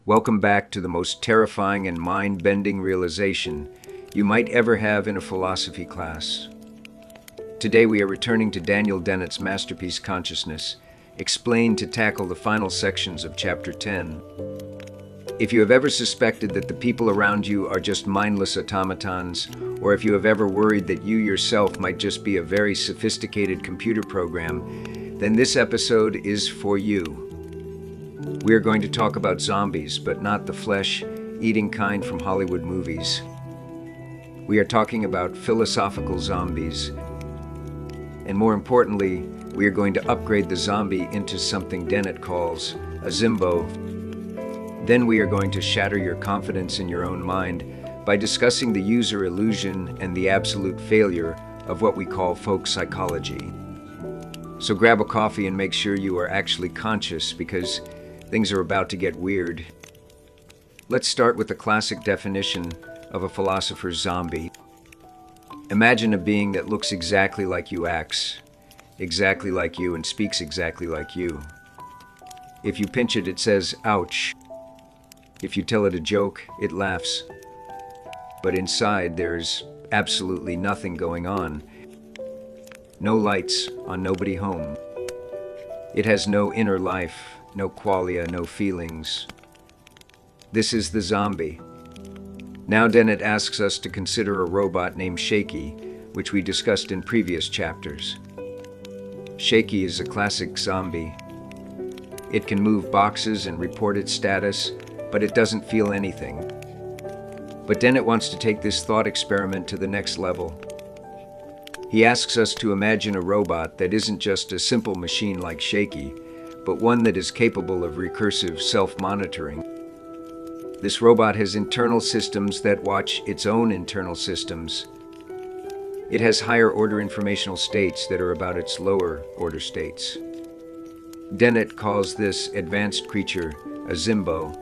Welcome back to the most terrifying and mind-bending realization you might ever have in a philosophy class. Today we are returning to Daniel Dennett's masterpiece Consciousness, explained to tackle the final sections of Chapter 10. If you have ever suspected that the people around you are just mindless automatons, or if you have ever worried that you yourself might just be a very sophisticated computer program, then this episode is for you. We are going to talk about zombies, but not the flesh-eating kind from Hollywood movies. We are talking about philosophical zombies. And more importantly, we are going to upgrade the zombie into something Dennett calls a Zimbo. Then we are going to shatter your confidence in your own mind by discussing the user illusion and the absolute failure of what we call folk psychology. So grab a coffee and make sure you are actually conscious, because things are about to get weird. Let's start with the classic definition of a philosopher's zombie. Imagine a being that looks exactly like you, acts exactly like you, and speaks exactly like you. If you pinch it, it says, "Ouch." If you tell it a joke, it laughs. But inside, there's absolutely nothing going on. No lights on, nobody home. It has no inner life, no qualia, no feelings. This is the zombie. Now Dennett asks us to consider a robot named Shaky, which we discussed in previous chapters. Shaky is a classic zombie. It can move boxes and report its status, but it doesn't feel anything. But Dennett wants to take this thought experiment to the next level. He asks us to imagine a robot that isn't just a simple machine like Shaky, but one that is capable of recursive self-monitoring. This robot has internal systems that watch its own internal systems. It has higher-order informational states that are about its lower-order states. Dennett calls this advanced creature a Zimbo.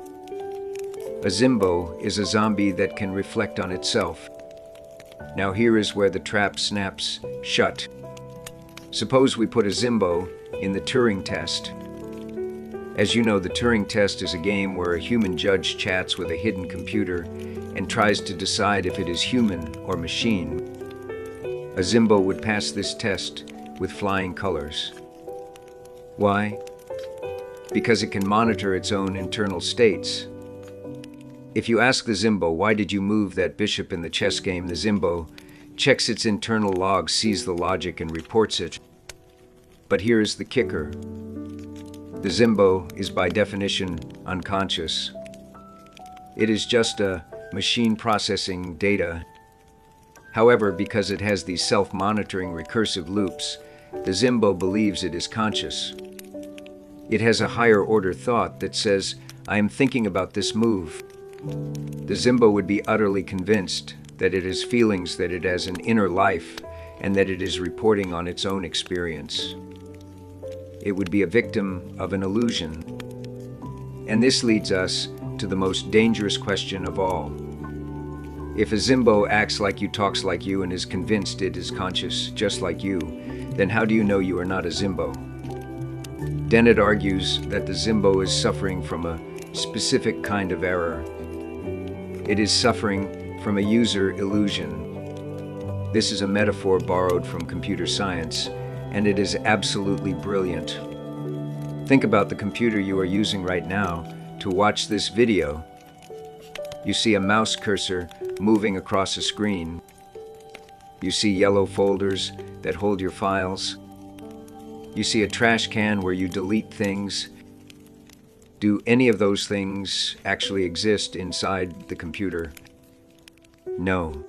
A Zimbo is a zombie that can reflect on itself. Now here is where the trap snaps shut. Suppose we put a Zimbo in the Turing Test. As you know, the Turing Test is a game where a human judge chats with a hidden computer and tries to decide if it is human or machine. A Zimbo would pass this test with flying colors. Why? Because it can monitor its own internal states. If you ask the Zimbo, "Why did you move that bishop in the chess game?" the Zimbo checks its internal log, sees the logic, and reports it. But here is the kicker. The Zimbo is by definition unconscious. It is just a machine processing data. However, because it has these self-monitoring recursive loops, the Zimbo believes it is conscious. It has a higher order thought that says, "I am thinking about this move." The Zimbo would be utterly convinced that it has feelings, that it has an inner life, and that it is reporting on its own experience. It would be a victim of an illusion. And this leads us to the most dangerous question of all. If a Zimbo acts like you, talks like you, and is convinced it is conscious just like you, then how do you know you are not a Zimbo? Dennett argues that the Zimbo is suffering from a specific kind of error. It is suffering from a user illusion. This is a metaphor borrowed from computer science, and it is absolutely brilliant. Think about the computer you are using right now to watch this video. You see a mouse cursor moving across a screen. You see yellow folders that hold your files. You see a trash can where you delete things. Do any of those things actually exist inside the computer? No.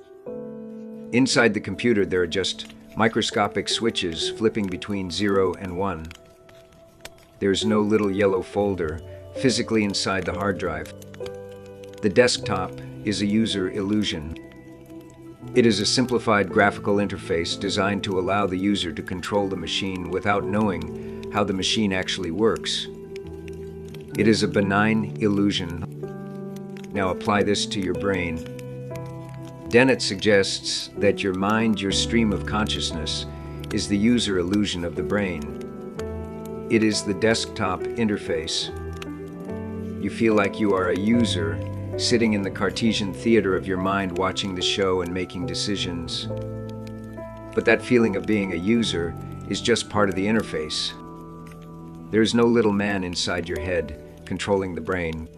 Inside the computer, there are just microscopic switches flipping between 0 and 1. There's no little yellow folder physically inside the hard drive. The desktop is a user illusion. It is a simplified graphical interface designed to allow the user to control the machine without knowing how the machine actually works. It is a benign illusion. Now apply this to your brain. Dennett suggests that your mind, your stream of consciousness, is the user illusion of the brain. It is the desktop interface. You feel like you are a user, sitting in the Cartesian theater of your mind watching the show and making decisions. But that feeling of being a user is just part of the interface. There is no little man inside your head controlling the brain.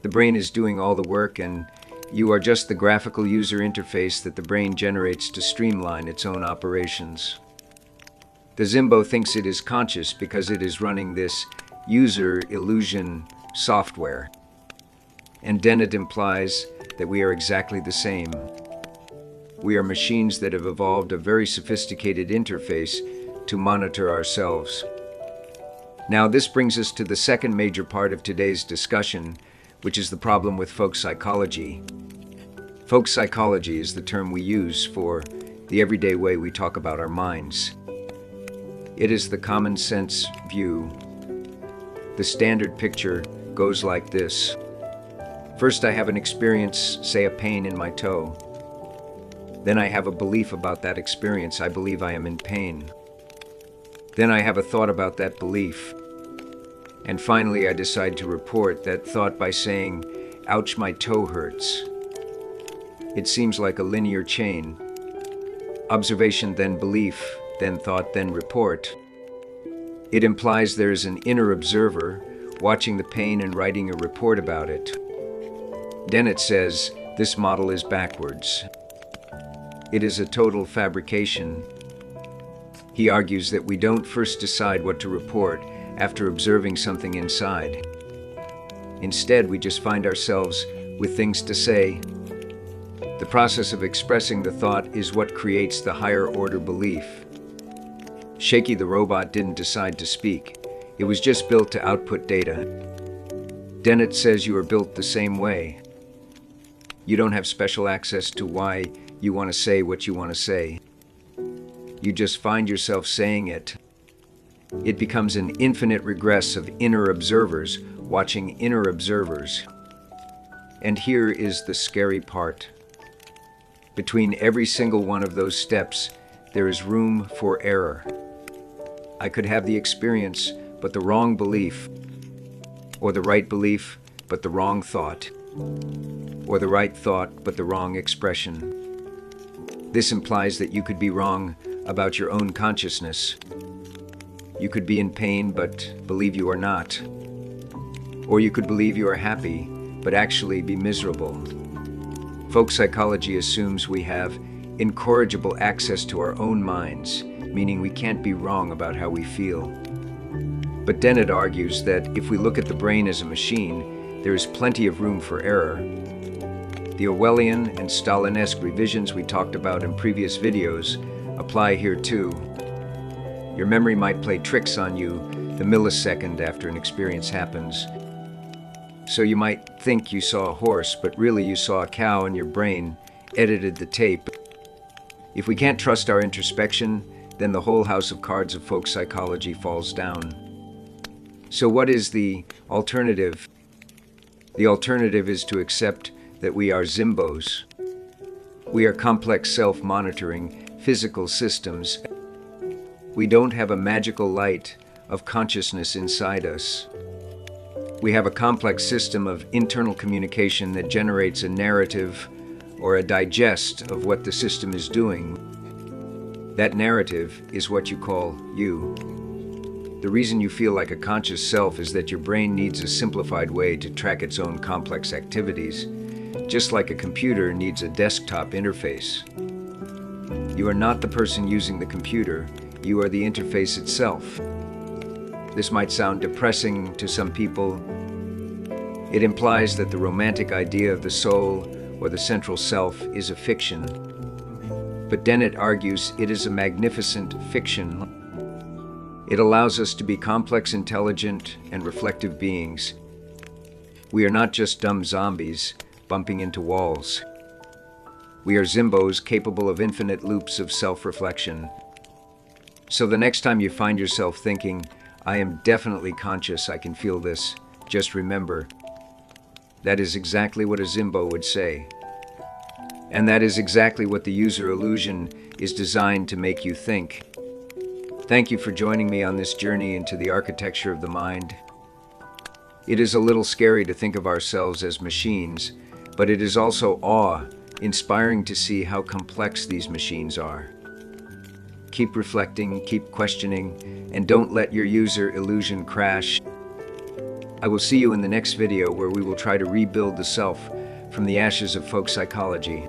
The brain is doing all the work, and you are just the graphical user interface that the brain generates to streamline its own operations. The Zimbo thinks it is conscious because it is running this user illusion software. And Dennett implies that we are exactly the same. We are machines that have evolved a very sophisticated interface to monitor ourselves. Now, this brings us to the second major part of today's discussion, which is the problem with folk psychology. Folk psychology is the term we use for the everyday way we talk about our minds. It is the common sense view. The standard picture goes like this. First, I have an experience, say a pain in my toe. Then I have a belief about that experience. I believe I am in pain. Then I have a thought about that belief. And finally, I decide to report that thought by saying, "Ouch, my toe hurts." It seems like a linear chain. Observation, then belief, then thought, then report. It implies there is an inner observer watching the pain and writing a report about it. Dennett says this model is backwards. It is a total fabrication. He argues that we don't first decide what to report after observing something inside. Instead, we just find ourselves with things to say. The process of expressing the thought is what creates the higher order belief. Shaky the robot didn't decide to speak. It was just built to output data. Dennett says you are built the same way. You don't have special access to why you want to say what you want to say. You just find yourself saying it. It becomes an infinite regress of inner observers watching inner observers. And here is the scary part. Between every single one of those steps, there is room for error. I could have the experience, but the wrong belief, or the right belief, but the wrong thought, or the right thought, but the wrong expression. This implies that you could be wrong about your own consciousness. You could be in pain, but believe you are not. Or you could believe you are happy, but actually be miserable. Folk psychology assumes we have incorrigible access to our own minds, meaning we can't be wrong about how we feel. But Dennett argues that if we look at the brain as a machine, there is plenty of room for error. The Orwellian and Stalinesque revisions we talked about in previous videos apply here too. Your memory might play tricks on you the millisecond after an experience happens. So you might think you saw a horse, but really you saw a cow, and your brain edited the tape. If we can't trust our introspection, then the whole house of cards of folk psychology falls down. So what is the alternative? The alternative is to accept that we are Zimbos. We are complex self-monitoring physical systems. We don't have a magical light of consciousness inside us. We have a complex system of internal communication that generates a narrative or a digest of what the system is doing. That narrative is what you call you. The reason you feel like a conscious self is that your brain needs a simplified way to track its own complex activities, just like a computer needs a desktop interface. You are not the person using the computer, you are the interface itself. This might sound depressing to some people. It implies that the romantic idea of the soul or the central self is a fiction. But Dennett argues it is a magnificent fiction. It allows us to be complex, intelligent, and reflective beings. We are not just dumb zombies bumping into walls. We are Zimbos capable of infinite loops of self-reflection. So the next time you find yourself thinking, "I am definitely conscious, I can feel this," just remember, that is exactly what a Zimbo would say. And that is exactly what the user illusion is designed to make you think. Thank you for joining me on this journey into the architecture of the mind. It is a little scary to think of ourselves as machines, but it is also awe-inspiring to see how complex these machines are. Keep reflecting, keep questioning, and don't let your user illusion crash. I will see you in the next video where we will try to rebuild the self from the ashes of folk psychology.